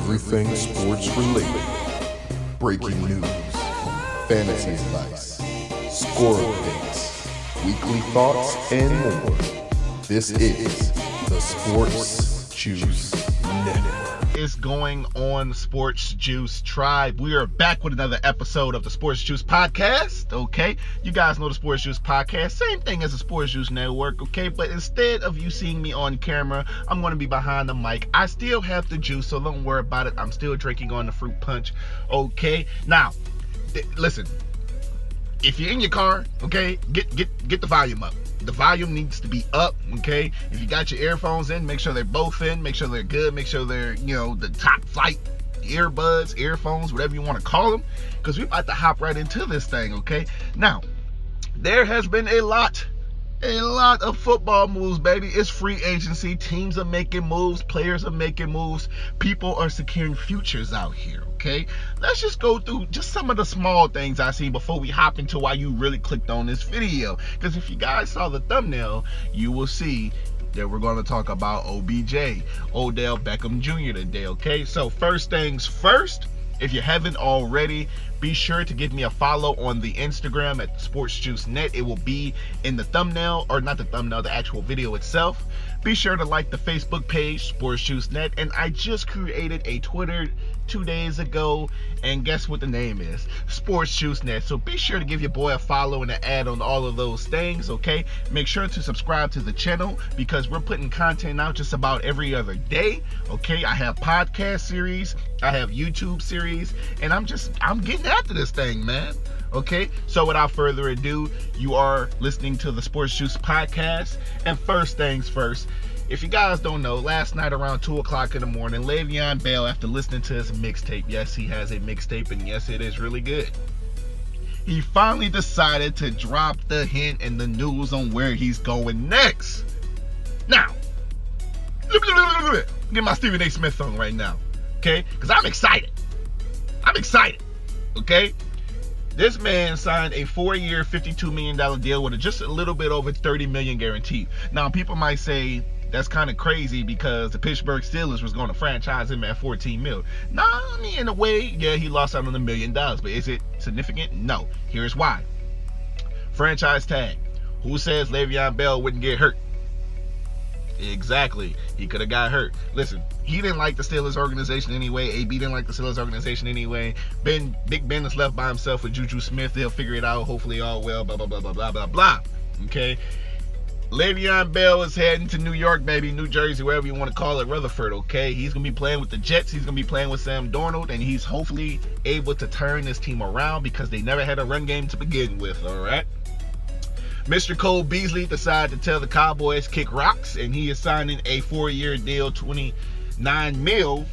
Everything sports related. Breaking news, fantasy advice, score updates, weekly thoughts, and more. This is the Sports Juice Network. Is going on, Sports Juice Tribe? We are back with another episode of the Sports Juice Podcast. Okay, you guys know the Sports Juice Podcast, same thing as the Sports Juice Network. Okay, but instead of you seeing me on camera, I'm going to be behind the mic. I still have the juice, so don't worry about it. I'm still drinking on the fruit punch. Okay, now listen. If you're in your car, okay, get the volume up. The volume needs to be up, okay? If you got your earphones in, make sure they're both in. Make sure they're good. Make sure they're, the top flight earbuds, earphones, whatever you want to call them, because we're about to hop right into this thing, okay? Now, there has been a lot of football moves, baby. It's free agency. Teams are making moves. Players are making moves. People are securing futures out here, okay? Let's just go through just some of the small things I see before we hop into why you really clicked on this video. Because if you guys saw the thumbnail, you will see that we're going to talk about OBJ, Odell Beckham Jr. today, okay? So first things first, if you haven't already, be sure to give me a follow on the Instagram at SportsJuiceNet. It will be in the thumbnail, or not the thumbnail, the actual video itself. Be sure to like the Facebook page, SportsJuiceNet. And I just created a Twitter 2 days ago, and guess what the name is? SportsJuiceNet. So be sure to give your boy a follow and an add on all of those things, okay? Make sure to subscribe to the channel, because we're putting content out just about every other day, okay? I have podcast series, I have YouTube series, and I'm getting after this thing, man. Okay, so without further ado, you are listening to the Sports Juice Podcast. And first things first, if you guys don't know, last night around 2 o'clock in the morning, Le'Veon Bell, after listening to his mixtape, yes, he has a mixtape, and yes, it is really good, he finally decided to drop the hint and the news on where he's going next. Now, get my Stephen A. Smith song right now, okay? Because I'm excited, okay? This man signed a 4-year, $52 million deal with just a little bit over $30 million guaranteed. Now, people might say that's kind of crazy because the Pittsburgh Steelers was going to franchise him at $14 million. Nah, I mean, in a way, yeah, he lost out on $1 million, but is it significant? No. Here's why. Franchise tag. Who says Le'Veon Bell wouldn't get hurt? Exactly. He could have got hurt. Listen, he didn't like the Steelers organization anyway. AB didn't like the Steelers organization anyway. Big Ben is left by himself with Juju Smith. They'll figure it out. Hopefully all well. Blah, blah, blah, blah, blah, blah, blah. Okay? Le'Veon Bell is heading to New York, baby, New Jersey, wherever you want to call it, Rutherford, okay? He's going to be playing with the Jets. He's going to be playing with Sam Darnold, and he's hopefully able to turn this team around because they never had a run game to begin with, all right? Mr. Cole Beasley decided to tell the Cowboys kick rocks, and he is signing a 4-year deal, $29 million,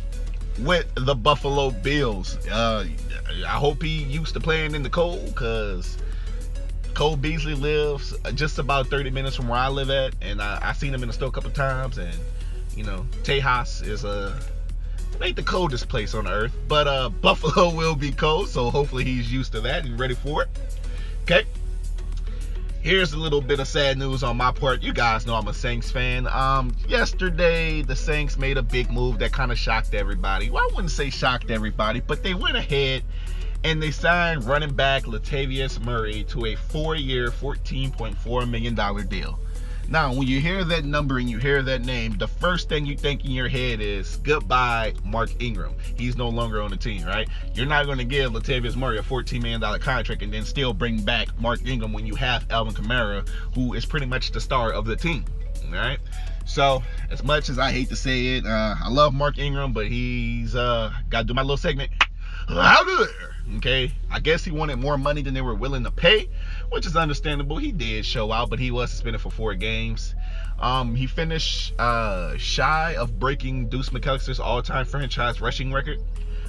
with the Buffalo Bills. I hope he used to playing in the cold, because Cole Beasley lives just about 30 minutes from where I live at, and I seen him in the store a couple times, and Tejas is ain't the coldest place on earth, but Buffalo will be cold, so hopefully he's used to that and ready for it. Okay. Here's a little bit of sad news on my part. You guys know I'm a Saints fan. Yesterday, the Saints made a big move that kind of shocked everybody. Well, I wouldn't say shocked everybody, but they went ahead and they signed running back Latavius Murray to a 4-year, $14.4 million deal. Now, when you hear that number and you hear that name, the first thing you think in your head is, goodbye, Mark Ingram. He's no longer on the team, right? You're not going to give Latavius Murray a $14 million contract and then still bring back Mark Ingram when you have Alvin Kamara, who is pretty much the star of the team, all right? So, as much as I hate to say it, I love Mark Ingram, but he's got to do my little segment. Out of there, okay? I guess he wanted more money than they were willing to pay, which is understandable. He did show out, but he was suspended for 4 games. He finished shy of breaking Deuce McAllister's all-time franchise rushing record.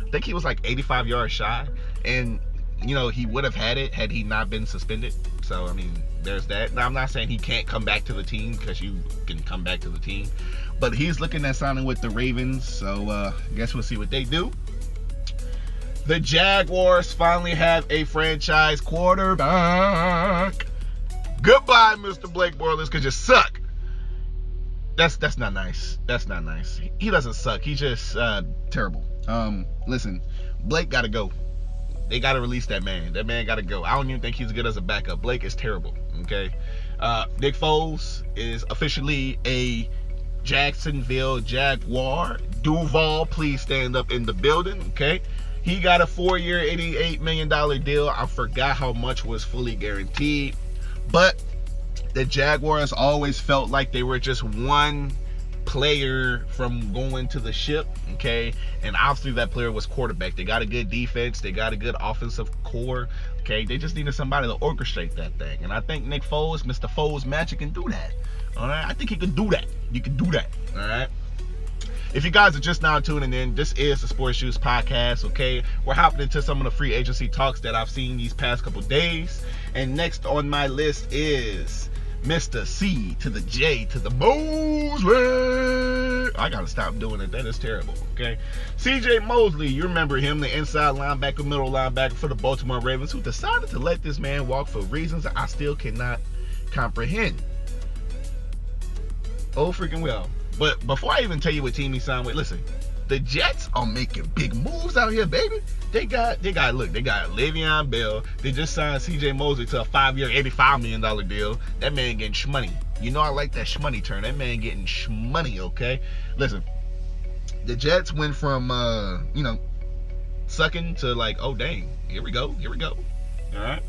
I think he was like 85 yards shy, and he would have had it had he not been suspended. So I mean, there's that. Now, I'm not saying he can't come back to the team, because you can come back to the team, but he's looking at signing with the Ravens. So I guess we'll see what they do. The Jaguars finally have a franchise quarterback. Goodbye, Mr. Blake Bortles, because you suck. That's not nice. That's not nice. He doesn't suck. He's just terrible. Listen, Blake gotta go. They gotta release that man. That man gotta go. I don't even think he's good as a backup. Blake is terrible. Okay. Nick Foles is officially a Jacksonville Jaguar. Duval, please stand up in the building. Okay. He got a 4-year, $88 million deal. I forgot how much was fully guaranteed. But the Jaguars always felt like they were just one player from going to the ship, okay? And obviously that player was quarterback. They got a good defense. They got a good offensive core, okay? They just needed somebody to orchestrate that thing. And I think Nick Foles, Mr. Foles Magic, can do that, all right? I think he can do that. You can do that, all right? If you guys are just now tuning in, this is the Sports Shoes Podcast, okay? We're hopping into some of the free agency talks that I've seen these past couple days. And next on my list is Mr. C to the J to the Mosley. I gotta stop doing it. That is terrible, okay? CJ Mosley, you remember him, the inside linebacker, middle linebacker for the Baltimore Ravens, who decided to let this man walk for reasons I still cannot comprehend. Oh, freaking well. But before I even tell you what team he signed with, listen, the Jets are making big moves out here, baby. They got Le'Veon Bell. They just signed CJ Mosley to a 5-year, $85 million deal. That man getting shmoney. You know I like that shmoney term. That man getting shmoney, okay? Listen, the Jets went from, sucking to like, oh, dang, here we go. All right?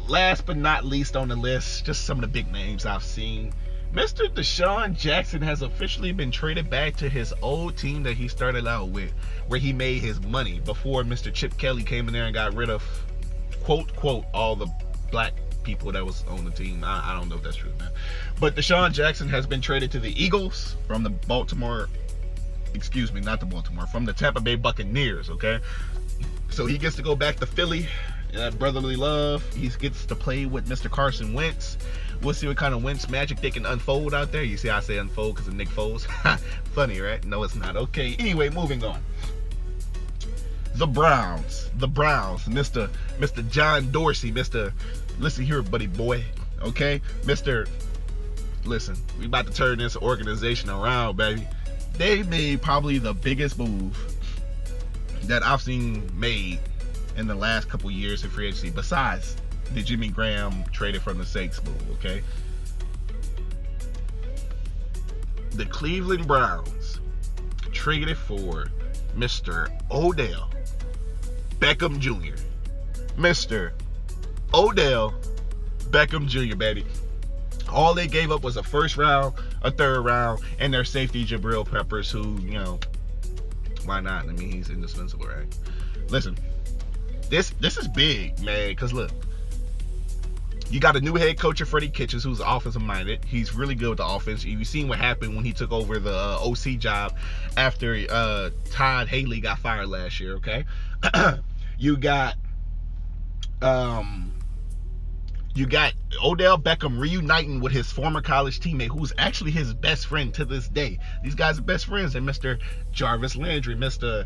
Last but not least on the list, just some of the big names I've seen. Mr. Deshaun Jackson has officially been traded back to his old team that he started out with, where he made his money before Mr. Chip Kelly came in there and got rid of, quote, all the black people that was on the team. I don't know if that's true, man. But Deshaun Jackson has been traded to the Eagles from the from the Tampa Bay Buccaneers, okay? So he gets to go back to Philly, that brotherly love. He gets to play with Mr. Carson Wentz. We'll see what kind of Wentz magic they can unfold out there. You see I say unfold because of Nick Foles? Funny, right? No, it's not. Okay, anyway, moving on. The Browns, Mr. John Dorsey, listen here, buddy boy, okay? Listen, we about to turn this organization around, baby. They made probably the biggest move that I've seen made in the last couple years in free agency, besides the Jimmy Graham traded from the Saints move, okay? The Cleveland Browns traded for Mr. Odell Beckham Jr. Mr. Odell Beckham Jr., baby. All they gave up was a first round, a third round, and their safety Jabril Peppers, who, why not? I mean, he's indispensable, right? Listen, this is big, man, because look, you got a new head coach of Freddie Kitchens, who's offensive minded. He's really good with the offense. You've seen what happened when he took over the OC job after Todd Haley got fired last year, okay? You got Odell Beckham reuniting with his former college teammate, who's actually his best friend to this day. These guys are best friends, and Mr. Jarvis Landry, Mr.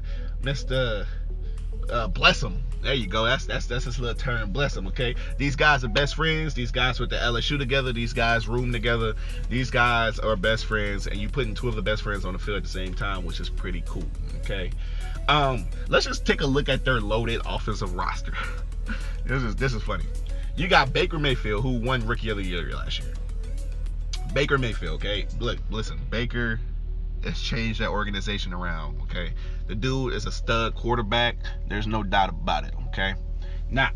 Bless him. There you go. That's his little term. Bless him. Okay. These guys are best friends. These guys went to LSU together. These guys room together. These guys are best friends, and you putting two of the best friends on the field at the same time, which is pretty cool. Okay. Let's just take a look at their loaded offensive roster. This is funny. You got Baker Mayfield, who won Rookie of the Year last year. Baker Mayfield. Okay. Look, listen. Baker has changed that organization around, okay? The dude is a stud quarterback. There's no doubt about it, okay? Now,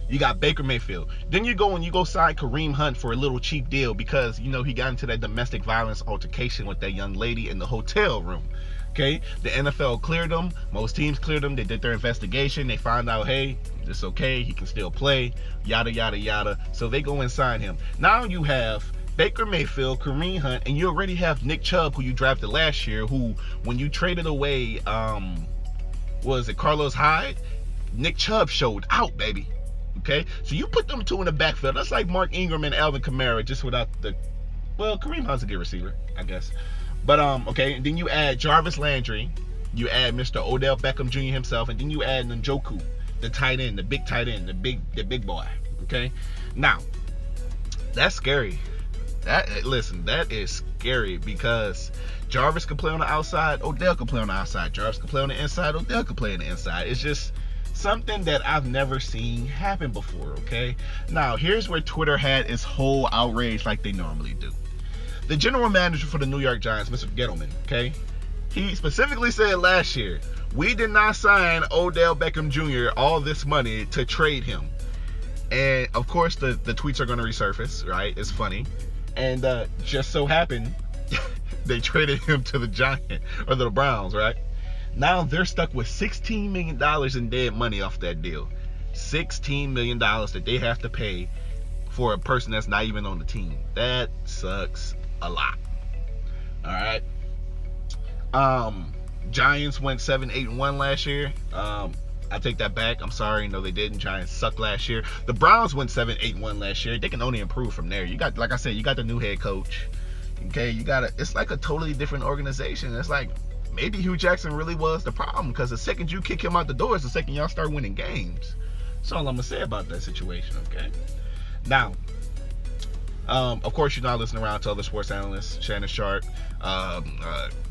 you got Baker Mayfield. Then you go sign Kareem Hunt for a little cheap deal because, he got into that domestic violence altercation with that young lady in the hotel room, okay? The NFL cleared him. Most teams cleared him. They did their investigation. They found out, hey, it's okay. He can still play, yada, yada, yada. So they go and sign him. Now you have Baker Mayfield, Kareem Hunt, and you already have Nick Chubb, who you drafted last year, who, when you traded away, Carlos Hyde? Nick Chubb showed out, baby. Okay? So you put them two in the backfield. That's like Mark Ingram and Alvin Kamara, just without Kareem Hunt's a good receiver, I guess. But, okay, and then you add Jarvis Landry, you add Mr. Odell Beckham Jr. himself, and then you add Njoku, the tight end, the big tight end, the big boy. Okay? Now, that's scary. That is scary because Jarvis can play on the outside, Odell can play on the outside. Jarvis can play on the inside, Odell can play on the inside. It's just something that I've never seen happen before, okay? Now, here's where Twitter had its whole outrage like they normally do. The general manager for the New York Giants, Mr. Gettleman, okay? He specifically said last year, we did not sign Odell Beckham Jr. all this money to trade him. And, of course, the tweets are going to resurface, right? It's funny. And just so happened, they traded him to the Giants, or the Browns, right? Now they're stuck with $16 million in dead money off that deal. $16 million that they have to pay for a person that's not even on the team. That sucks a lot. All right. Giants went 7-8-1 last year. I take that back. I'm sorry. No, they didn't. Giants sucked last year. The Browns went 7-8-1 last year. They can only improve from there. You got, like I said, you got the new head coach. Okay, it's like a totally different organization. It's like maybe Hugh Jackson really was the problem, because the second you kick him out the door is the second y'all start winning games. That's all I'm gonna say about that situation. Okay. Now, of course, you're not listening around to other sports analysts, Shannon Sharp,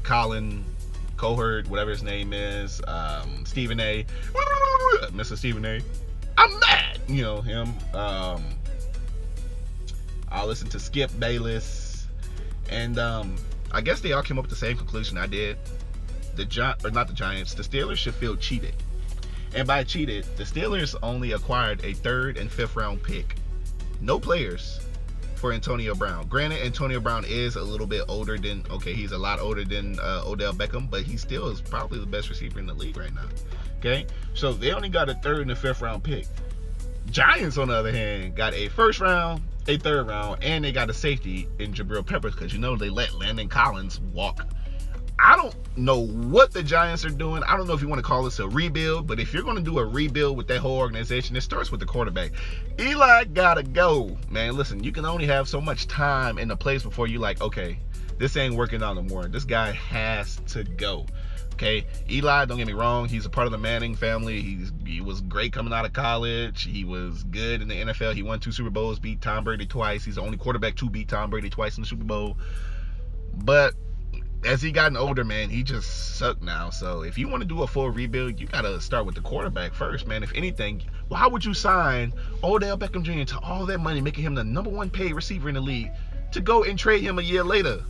Colin Cohert, whatever his name is, Stephen A, Mr. Stephen A. I'm mad, you know him. I'll listen to Skip Bayless, and I guess they all came up with the same conclusion I did. The Giants, the Steelers should feel cheated. And by cheated, the Steelers only acquired a 3rd and 5th round pick. No players for Antonio Brown. Granted, Antonio Brown is a little bit older than, he's a lot older than Odell Beckham, but he still is probably the best receiver in the league right now. Okay? So they only got a 3rd and a 5th round pick. Giants, on the other hand, got a 1st round, a 3rd round, and they got a safety in Jabril Peppers, because they let Landon Collins walk. I don't know what the Giants are doing. I don't know if you want to call this a rebuild, but if you're going to do a rebuild with that whole organization, it starts with the quarterback. Eli gotta go, man. Listen, you can only have so much time in the place before you like, okay, this ain't working out no more. This guy has to go. Okay, Eli, don't get me wrong, he's a part of the Manning family. He was great coming out of college. He was good in the NFL. He won 2 Super Bowls, beat Tom Brady twice. He's the only quarterback to beat Tom Brady twice in the Super Bowl. But as he gotten older, man, he just sucked now. So if you want to do a full rebuild, you got to start with the quarterback first, man. If anything, why would you sign Odell Beckham Jr. to all that money, making him the #1 paid receiver in the league, to go and trade him a year later?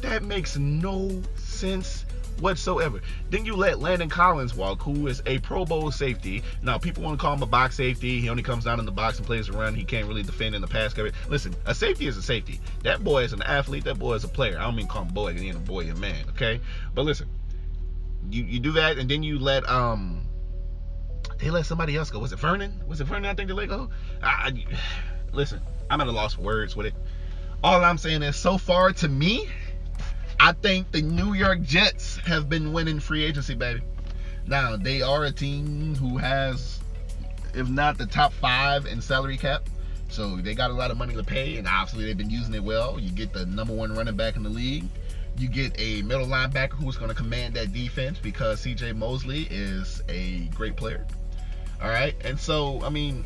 That makes no sense whatsoever. Then you let Landon Collins walk, who is a Pro Bowl safety. Now, people want to call him a box safety. He only comes down in the box and plays a run. He can't really defend in the pass coverage. Listen, a safety is a safety. That boy is an athlete. That boy is a player. I don't mean call him boy, because he ain't a boy, a man, okay? But listen, you do that, and then you let they let somebody else go. Was it Vernon? I think they let go. Listen, I'm at a loss for words with it. All I'm saying is, so far, to me, I think the New York Jets have been winning free agency, baby. Now, they are a team who has, if not the top 5 in salary cap. So they got a lot of money to pay, and obviously they've been using it well. You get the #1 running back in the league. You get a middle linebacker who's going to command that defense, because C.J. Mosley is a great player. All right? And so, I mean,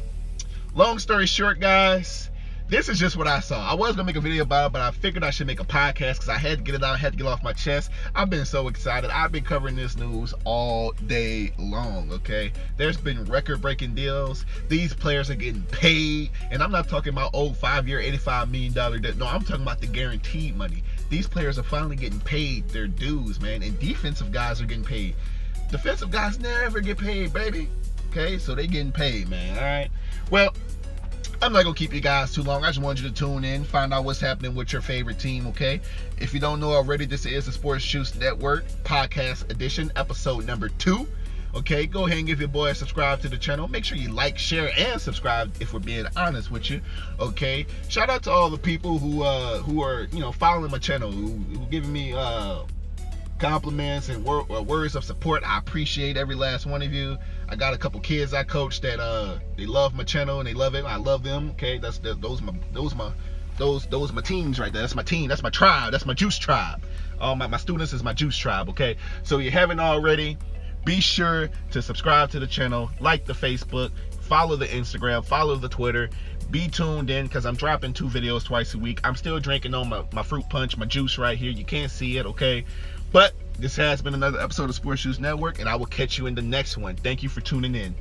long story short, guys, this is just what I saw. I was going to make a video about it, but I figured I should make a podcast because I had to get it out. I had to get it off my chest. I've been so excited. I've been covering this news all day long, okay? There's been record-breaking deals. These players are getting paid. And I'm not talking about old 5-year, $85 million debt. No, I'm talking about the guaranteed money. These players are finally getting paid their dues, man. And defensive guys are getting paid. Defensive guys never get paid, baby. Okay? So they getting paid, man. All right? Well, I'm not going to keep you guys too long. I just want you to tune in, find out what's happening with your favorite team, okay? If you don't know already, this is the Sports Juice Network Podcast Edition, episode number 2. Okay, go ahead and give your boy a subscribe to the channel. Make sure you like, share, and subscribe if we're being honest with you, okay? Shout out to all the people who are, following my channel, who giving me compliments and words of support. I appreciate every last one of you. I got a couple kids I coach that they love my channel and they love it. I love them. Okay, those my teams right there. That's my team. That's my tribe. That's my juice tribe. All my students is my juice tribe. Okay, so if you haven't already, be sure to subscribe to the channel, like the Facebook, Follow the Instagram, follow the Twitter. Be tuned in because I'm dropping 2 videos twice a week. I'm still drinking on my fruit punch, my juice right here. You can't see it, okay? But this has been another episode of Sports Juice Network, and I will catch you in the next one. Thank you for tuning in.